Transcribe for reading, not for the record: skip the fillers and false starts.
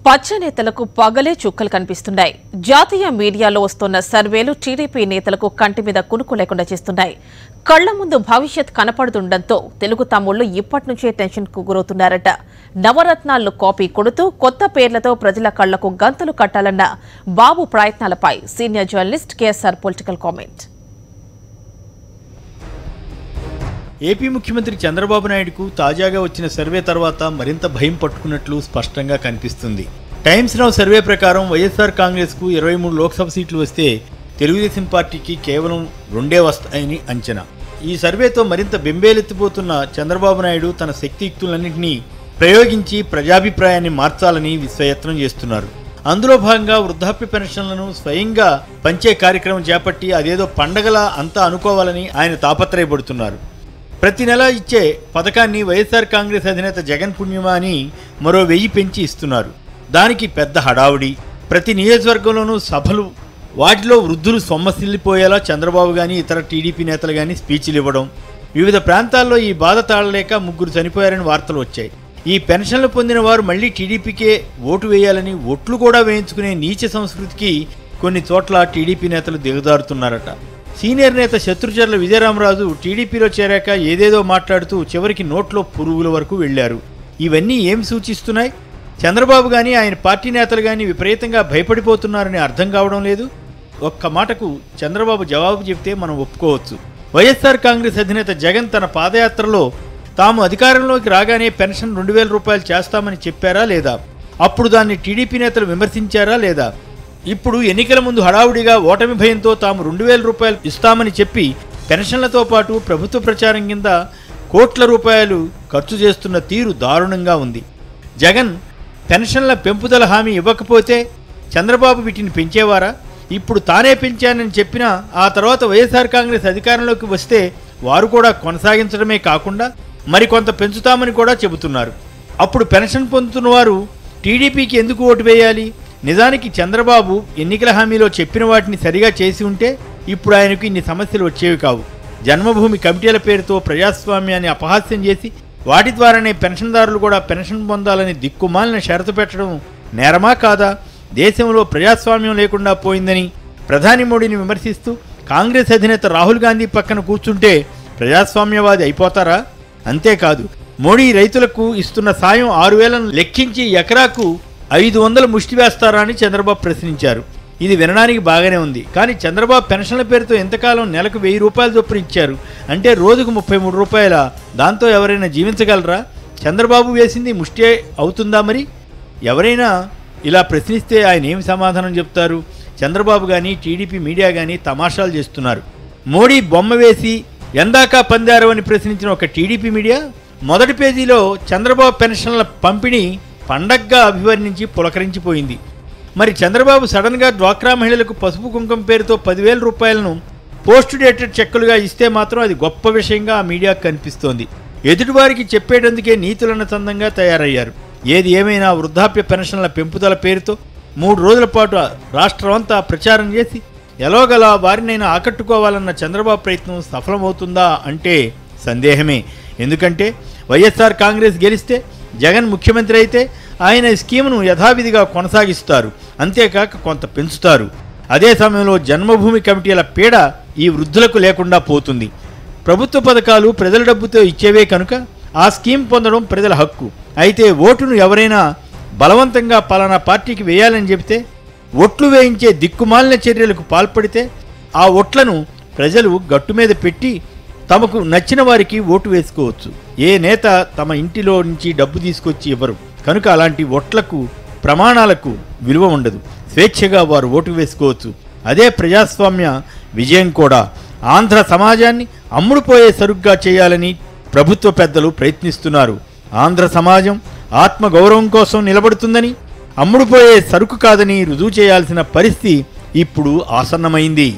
పచ్చ నేతలకు పగలే చుక్కలు కనిపిస్తున్నాయి. జాతీయ మీడియాలో వస్తున్న సర్వేలు టీడీపీ నేతలకు కంటి మీద కునుకు లేకుండా చేస్తున్నాయి. కళ్ల ముందు భవిష్యత్ కనపడుతుండటంతో తెలుగు తమ్ముళ్లు ఇప్పటి నుంచే టెన్షన్ కు గురవుతున్నారట. నవరత్నాలను కాపీ కొడుతూ కొత్త పేర్లతో ప్రజల కళ్లకు గంతలు కట్టాలన్న బాబు ప్రయత్నాలపై senior journalist KSR political comment. AP ముఖ్యమంత్రి చంద్రబాబు నాయుడుకు తాజాగా వచ్చిన సర్వే తర్వాత మరింత భయం పట్టుకున్నట్లు స్పష్టంగా కనిపిస్తుంది. టైమ్స్ నౌ సర్వే ప్రకారం వైఎస్ఆర్ కాంగ్రెస్కు 23 లోక్సభ సీట్లు వస్తే తెలుగుదేశం పార్టీకి కేవలం 2 వస్తాయని అంచనా. ఈ సర్వేతో మరింత బెంబేలెత్తిపోతున్న చంద్రబాబు నాయుడు తన శక్తియుక్తులన్నింటినీ ప్రయోగించి ప్రజాభిప్రాయాన్ని మార్చాలని విశ్వయత్నం చేస్తున్నారు. అందులో భాగంగా వృద్ధాప్య పెన్షన్లను స్వయంగా పంచే కార్యక్రమం చేపట్టి అదేదో పండగలా అంతా అనుకోవాలని ఆయన తాపత్రయపడుతున్నారు. ప్రతి నెల ఇచ్చే పథకాన్ని వైఎస్ఆర్ కాంగ్రెస్ అధినేత జగన్ పుణ్యమా అని మరో 1000 పెంచి ఇస్తున్నారు. దానికి పెద్ద హడావుడి. ప్రతి నియోజకవర్గంలోనూ సభలు, వాటిలో వృద్ధులు సొమ్మసిల్లిపోయేలా చంద్రబాబు కానీ ఇతర టీడీపీ నేతలు కానీ స్పీచ్లు ఇవ్వడం. వివిధ ప్రాంతాల్లో ఈ బాధ తాళలేక 3 చనిపోయారని వార్తలు వచ్చాయి. ఈ పెన్షన్లు పొందిన వారు మళ్లీ టీడీపీకే ఓటు వేయాలని ఒట్లు కూడా వేయించుకునే నీచ సంస్కృతికి కొన్ని చోట్ల టీడీపీ నేతలు దిగజారుతున్నారట. సీనియర్ నేత శత్రుచర్ల విజయరామరాజు టీడీపీలో చేరాక ఏదేదో మాట్లాడుతూ చివరికి నోట్లో పురుగుల వరకు వెళ్లారు. ఇవన్నీ ఏం సూచిస్తున్నాయి? చంద్రబాబు కానీ ఆయన పార్టీ నేతలు కానీ విపరీతంగా భయపడిపోతున్నారని అర్థం కావడం లేదు. ఒక్క మాటకు చంద్రబాబు జవాబు చెప్తే మనం ఒప్పుకోవచ్చు. వైఎస్ఆర్ కాంగ్రెస్ అధినేత జగన్ తన పాదయాత్రలో తాము అధికారంలోకి రాగానే పెన్షన్ 2000 రూపాయలు చేస్తామని చెప్పారా లేదా? అప్పుడు దాన్ని టీడీపీ నేతలు విమర్శించారా లేదా? ఇప్పుడు ఎన్నికల ముందు హడావుడిగా ఓటమి భయంతో తాము 2000 రూపాయలు ఇస్తామని చెప్పి పెన్షన్లతో పాటు ప్రభుత్వ ప్రచారం కింద కోట్ల రూపాయలు ఖర్చు చేస్తున్న తీరు దారుణంగా ఉంది. జగన్ పెన్షన్ల పెంపుదల హామీ ఇవ్వకపోతే చంద్రబాబు వీటిని పెంచేవారా? ఇప్పుడు తానే పెంచానని చెప్పినా ఆ తర్వాత వైఎస్ఆర్ కాంగ్రెస్ అధికారంలోకి వస్తే వారు కూడా కొనసాగించడమే కాకుండా మరికొంత పెంచుతామని కూడా చెబుతున్నారు. అప్పుడు పెన్షన్ పొందుతున్న వారు టీడీపీకి ఎందుకు ఓటు వేయాలి? నిజానికి చంద్రబాబు ఎన్నికల హామీలో చెప్పిన వాటిని సరిగా చేసి ఉంటే ఇప్పుడు ఆయనకు ఇన్ని సమస్యలు వచ్చేవి కావు. జన్మభూమి కమిటీల పేరుతో ప్రజాస్వామ్యాన్ని అపహాస్యం చేసి వాటి ద్వారానే పెన్షన్దారులు కూడా పెన్షన్ పొందాలని దిక్కుమాలిన షరతు పెట్టడం నేరమా కాదా? దేశంలో ప్రజాస్వామ్యం లేకుండా పోయిందని ప్రధాని మోడీని విమర్శిస్తూ కాంగ్రెస్ అధినేత రాహుల్ గాంధీ పక్కన కూర్చుంటే ప్రజాస్వామ్యవాది అయిపోతారా? అంతేకాదు, మోడీ రైతులకు ఇస్తున్న సాయం 6000ను లెక్కించి ఎకరాకు 500 ముష్టి వేస్తారా అని చంద్రబాబు ప్రశ్నించారు. ఇది వినడానికి బాగానే ఉంది. కానీ చంద్రబాబు పెన్షన్ల పేరుతో ఎంతకాలం నెలకు 1000 రూపాయల చొప్పున ఇచ్చారు. అంటే రోజుకు 33 రూపాయల. దాంతో ఎవరైనా జీవించగలరా? చంద్రబాబు వేసింది ముష్టి అవుతుందా? మరి ఎవరైనా ఇలా ప్రశ్నిస్తే ఆయన ఏమి సమాధానం చెప్తారు? చంద్రబాబు కానీ టీడీపీ మీడియా కానీ తమాషాలు చేస్తున్నారు. మోడీ బొమ్మ వేసి ఎందాకా పందారు అని ప్రశ్నించిన ఒక టీడీపీ మీడియా మొదటి పేజీలో చంద్రబాబు పెన్షన్ల పంపిణీ పండగ్గా అభివర్ణించి పులకరించిపోయింది. మరి చంద్రబాబు సడన్గా డ్వాక్రా మహిళలకు పసుపు కుంకుమ పేరుతో 10,000 రూపాయలను పోస్ట్ డేటెడ్ చెక్కులుగా ఇస్తే మాత్రం అది గొప్ప విషయంగా ఆ మీడియాకు కనిపిస్తోంది. ఎదుటివారికి చెప్పేటందుకే నీతులన్న చందంగా తయారయ్యారు. ఏది ఏమైనా వృద్ధాప్య పెన్షన్ల పెంపుదల పేరుతో 3 రోజుల పాటు రాష్ట్రమంతా ప్రచారం చేసి ఎలాగలా వారినైనా ఆకట్టుకోవాలన్న చంద్రబాబు ప్రయత్నం సఫలమవుతుందా అంటే సందేహమే. ఎందుకంటే వైఎస్ఆర్ కాంగ్రెస్ గెలిస్తే జగన్ ముఖ్యమంత్రి అయితే ఆయన స్కీమును యథావిధిగా కొనసాగిస్తారు. అంతేకాక కొంత పెంచుతారు. అదే సమయంలో జన్మభూమి కమిటీల పీడ ఈ వృద్ధులకు లేకుండా పోతుంది. ప్రభుత్వ పథకాలు ప్రజల డబ్బుతో ఇచ్చేవే కనుక ఆ స్కీమ్ పొందడం ప్రజల హక్కు. అయితే ఓటును ఎవరైనా బలవంతంగా పలానా పార్టీకి వేయాలని చెబితే ఓట్లు వేయించే దిక్కుమాలిన చర్యలకు పాల్పడితే ఆ ఓట్లను ప్రజలు గట్టు మీద పెట్టి తమకు నచ్చిన వారికి ఓటు వేసుకోవచ్చు. ఏ నేత తమ ఇంటిలో నుంచి డబ్బు తీసుకొచ్చి ఇవ్వరు కనుక అలాంటి ఓట్లకు ప్రమాణాలకు విలువ ఉండదు. స్వేచ్ఛగా వారు ఓటు వేసుకోవచ్చు. అదే ప్రజాస్వామ్య విజయం కూడా. ఆంధ్ర సమాజాన్ని అమ్ముడుపోయే సరుగ్గా చేయాలని ప్రభుత్వ పెద్దలు ప్రయత్నిస్తున్నారు. ఆంధ్ర సమాజం ఆత్మగౌరవం కోసం నిలబడుతుందని, అమ్ముడుపోయే సరుకు కాదని రుజువు చేయాల్సిన పరిస్థితి ఇప్పుడు ఆసన్నమైంది.